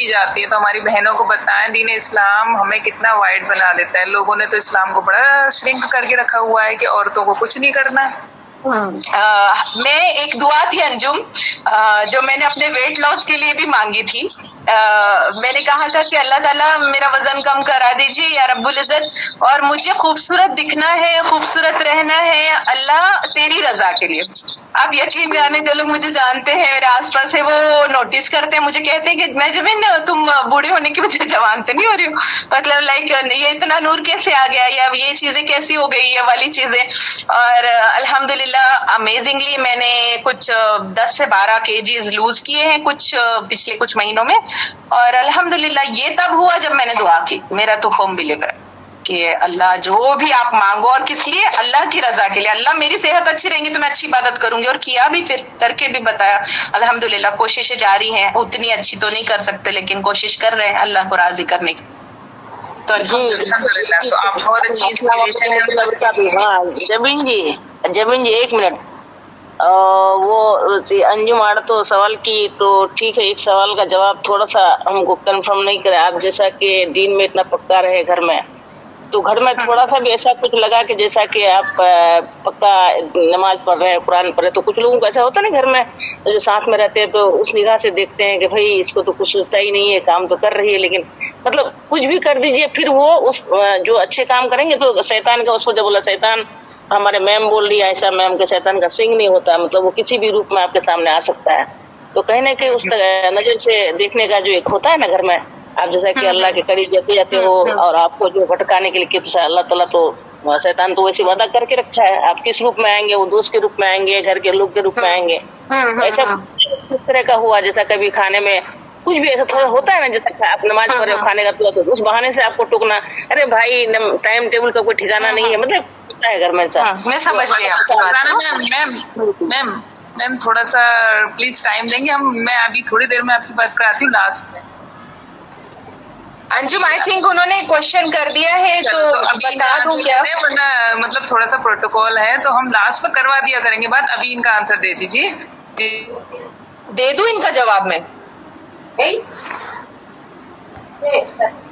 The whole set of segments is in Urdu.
بھی جاتی ہے تو ہماری بہنوں کو بتائیں دین اسلام ہمیں کتنا وائڈ بنا دیتا ہے. لوگوں نے تو اسلام کو بڑا شرنک کر کے رکھا ہوا ہے کہ عورتوں کو کچھ نہیں کرنا. میں ایک دعا تھی انجم جو میں نے اپنے ویٹ لاس کے لیے بھی مانگی تھی. میں نے کہا تھا کہ اللہ تعالیٰ میرا وزن کم کرا دیجیے یا رب العزت, اور مجھے خوبصورت دکھنا ہے, خوبصورت رہنا ہے اللہ تیری رضا کے لیے. اب یقین جانے جو لوگ مجھے جانتے ہیں میرے آس پاس ہے وہ نوٹس کرتے ہیں, مجھے کہتے ہیں کہ میں جبین تم بوڑھے ہونے کی وجہ جوان تو نہیں ہو رہی ہو, مطلب لائک یہ اتنا نور کیسے آ گیا یا یہ چیزیں کیسی ہو گئی یہ والی چیزیں. اور الحمدللہ امیزنگلی میں نے کچھ 10 سے 12 kgs لوز کیے ہیں پچھلے کچھ مہینوں میں, اور الحمدللہ یہ تب ہوا جب میں نے دعا کی. میرا تو فارم بلیو ہے کہ اللہ جو بھی آپ مانگو, اور کس لیے, اللہ کی رضا کے لیے. اللہ میری صحت اچھی رہیں گی تو میں اچھی عبادت کروں گی, اور کیا بھی پھر کر کے بھی بتایا. الحمدللہ کوششیں جاری ہیں, اتنی اچھی تو نہیں کر سکتے لیکن کوشش کر رہے ہیں اللہ کو راضی کرنے کی. تو الحمدللہ تو آپ بہت اچھی انسپریشن ہیں. جبین جی ایک منٹ, وہ انجم آڑ تو سوال کی تو ٹھیک ہے, ایک سوال کا جواب تھوڑا سا ہم کو کنفرم نہیں کرے. آپ جیسا کہ دین میں اتنا پکا رہے گھر میں, تو گھر میں تھوڑا سا بھی ایسا کچھ لگا کہ جیسا کہ آپ پکا نماز پڑھ رہے ہیں, قرآن پڑھ رہے, تو کچھ لوگوں کو ایسا ہوتا ہے نا گھر میں جو ساتھ میں رہتے ہیں تو اس نگاہ سے دیکھتے ہیں کہ بھائی اس کو تو کچھ سوچتا ہی نہیں ہے, کام تو کر رہی ہے لیکن مطلب کچھ بھی کر دیجئے, پھر وہ اس جو اچھے کام کریں گے تو شیطان کا اس کو جب بولا شیطان, ہمارے میم بول رہی ہے ایسا, میم کے شیطان کا سنگ نہیں ہوتا, مطلب وہ کسی بھی روپ میں آپ کے سامنے آ سکتا ہے. تو کہیں نہ کہیں اس نظر سے دیکھنے کا جو ایک ہوتا ہے نا گھر میں, آپ جیسا کہ اللہ کے قریب جاتے ہو اور آپ کو جو بھٹکانے کے لیے کہ اللہ تعالیٰ تو شیطان تو ویسی وعدہ کر کے رکھا ہے, آپ کس روپ میں آئیں گے, وہ دوست کے روپ میں آئیں گے, گھر کے لوگ کے روپ میں آئیں گے. ایسا کس طرح کا ہوا جیسا کبھی کھانے میں کچھ بھی ایسا تھوڑا ہوتا ہے نا, جیسا آپ نماز پڑھ رہے ہو کھانے کا تو اس بہانے سے آپ کو ٹوکنا, ارے بھائی ٹائم ٹیبل کا کوئی ٹھکانا نہیں ہے, مطلب ہوتا ہے گھر میں. میں سمجھ گئی. میم تھوڑا سا پلیز ٹائم دیں گے ہم, میں ابھی تھوڑی دیر میں آپ کی بات کراتی ہوں لاسٹ میں. انجم آئی تھنک انہوں نے کوشچن کر دیا ہے تو بتا دوں کیا, مطلب تھوڑا سا پروٹوکول ہے تو ہم لاسٹ میں کروا دیا کریں گے بات, ابھی ان کا آنسر دے دیجیے. دے دوں ان کا جواب میں,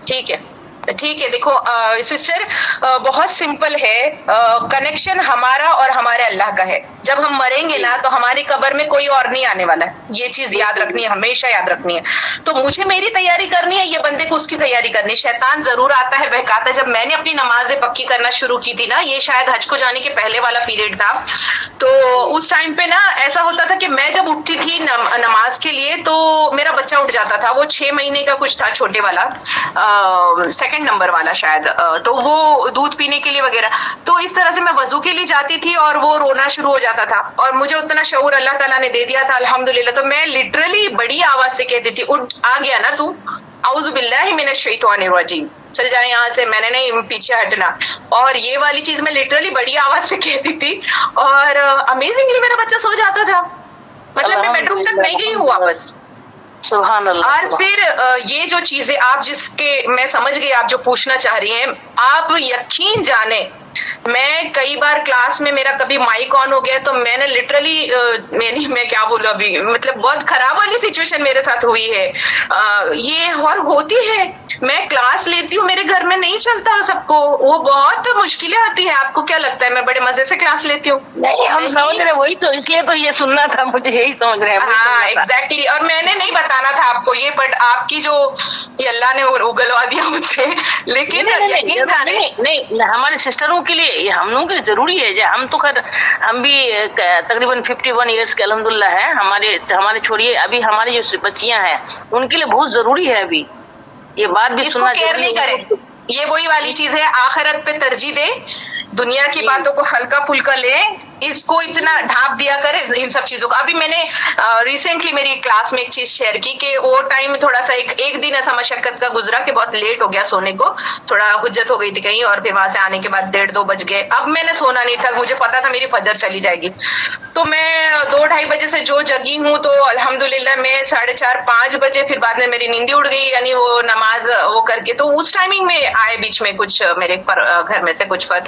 ٹھیک ہے ٹھیک ہے. دیکھو سسٹر بہت سمپل ہے, کنیکشن ہمارا اور ہمارے اللہ کا ہے. جب ہم مریں گے نا تو ہماری قبر میں کوئی اور نہیں آنے والا ہے, یہ چیز یاد رکھنی ہے, ہمیشہ یاد رکھنی ہے. تو مجھے میری تیاری کرنی ہے, یہ بندے کو اس کی تیاری کرنی ہے. شیطان ضرور آتا ہے بہکاتا ہے. جب میں نے اپنی نمازیں پکی کرنا شروع کی تھی نا, یہ شاید حج کو جانے کے پہلے والا پیریڈ تھا, تو اس ٹائم پہ نا ایسا ہوتا تھا کہ میں جب اٹھتی تھی نماز کے لیے تو میرا بچہ اٹھ جاتا تھا, وہ 6 مہینے کا کچھ تھا, چھوٹے والا, سیکنڈ نمبر والا شاید, تو وہ دودھ پینے کے لیے وغیرہ. تو اس طرح سے میں وضو کے لیے جاتی تھی اور وہ رونا شروع ہو جاتا تھا, اور مجھے اتنا شعور اللہ تعالیٰ نے دے دیا تھا الحمدللہ. تو میں لٹرلی بڑی آواز سے کہتی تھی, اٹھ آ گیا نا تو, اعوذ باللہ من الشیطان الرجیم, چل جائے یہاں سے, میں نے نہیں پیچھے ہٹنا. اور یہ والی چیز میں لٹرلی بڑی آواز سے کہتی تھی, اور امیزنگلی میرا بچہ سو جاتا تھا, مطلب میں بیڈ روم تک نہیں گئی ہوں واپس. سبحان اللہ. اور پھر یہ جو چیزیں آپ جس کے میں سمجھ گئی آپ جو پوچھنا چاہ رہی ہیں, آپ یقین جانیں میں کئی بار کلاس میں میرا کبھی مائک آن ہو گیا تو میں نے لٹرلی میں کیا بولوں ابھی, مطلب بہت خراب والی سچویشن میرے ساتھ ہوئی ہے. یہ اور ہوتی ہے, میں کلاس لیتی ہوں, میرے گھر میں نہیں چلتا سب کو, وہ بہت مشکلیں آتی ہیں. آپ کو کیا لگتا ہے میں بڑے مزے سے کلاس لیتی ہوں؟ نہیں, ہم سمجھ رہے, وہی تو اس لیے تو یہ سننا تھا, مجھے یہی سمجھ رہے ہیں. ہاں ایگزیکٹلی, اور میں نے نہیں بتانا تھا آپ کو یہ, بٹ آپ کی جو یہ اللہ نے اگلوا دیا مجھ سے. لیکن نہیں, ہمارے سسٹروں کے لیے, یہ ہم لوگوں کے لیے ضروری ہے. ہم تو خیر ہم بھی تقریباً 51 ایئرس کے الحمدللہ ہے, ہمارے چھوڑیے ابھی ہماری جو بچیاں ہیں ان کے لیے بہت ضروری ہے ابھی یہ بات بھی سننا. کیئر نہیں کرے, یہ وہی والی چیز ہے, آخرت پہ ترجیح دے, دنیا کی باتوں کو ہلکا پھلکا لے, اس کو اتنا ڈھانپ دیا کرے ان سب چیزوں کو. ابھی میں نے ریسنٹلی میری کلاس میں ایک چیز شیئر کی کہ وہ ٹائم تھوڑا سا ایک دن ایسا مشقت کا گزرا کہ بہت لیٹ ہو گیا سونے کو, تھوڑا حجت ہو گئی تھی کہیں, اور پھر وہاں سے آنے کے بعد 1:30-2 بج گئے. اب میں نے سونا نہیں تھا, مجھے پتا تھا میری فجر چلی جائے گی, تو میں 2-2:30 بجے سے جو جگی ہوں تو الحمدللہ میں 4:30-5 بجے پھر بعد میں میری نیندی اڑ گئی, یعنی وہ نماز وہ کر کے. تو اس ٹائمنگ میں آئے بیچ میں کچھ میرے گھر میں سے کچھ فرق,